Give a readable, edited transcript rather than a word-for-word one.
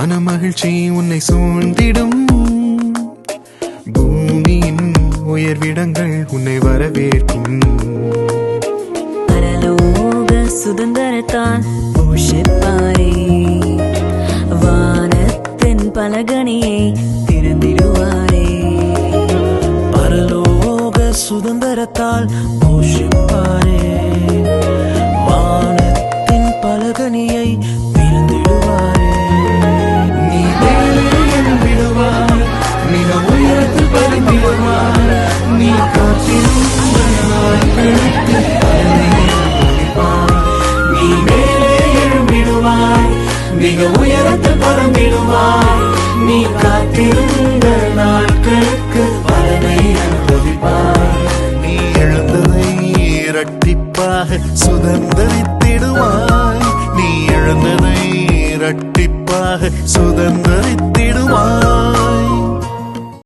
மனமகிழ்ச்சி உன்னை சூழ்ந்திடும். பூமியின் உயர்விடங்கள் உன்னை வரவேற்கும். பரலோக சுதந்திரத்தால் போஷிப்பாரே, வானத்தின் பலகணியை திறந்திடுவாரே. பரலோக சுதந்திரத்தால் போஷிப்பாரே, வானத்தின் பலகணியை திறந்திடுவாரே. நீ மேலே எழும்பிடுவாய், மிக உயரத்தில் பறந்திடுவாய். நீ காத்திருந்த நாட்களுக்கு பலனை அனுபவிப்பாய். நீ மேலே எழும்பிடுவாய், மிக உயரத்தில் பறந்திடுவாய். நீ காத்திருந்த நாட்களுக்கு பலனை அனுபவிப்பாய். நீ எழுந்ததை இரட்டிப்பாக சுதந்தரித்திடுவாய். நீ எழுந்ததை இரட்டிப்பாக சுதந்தரித்திடுவாய்.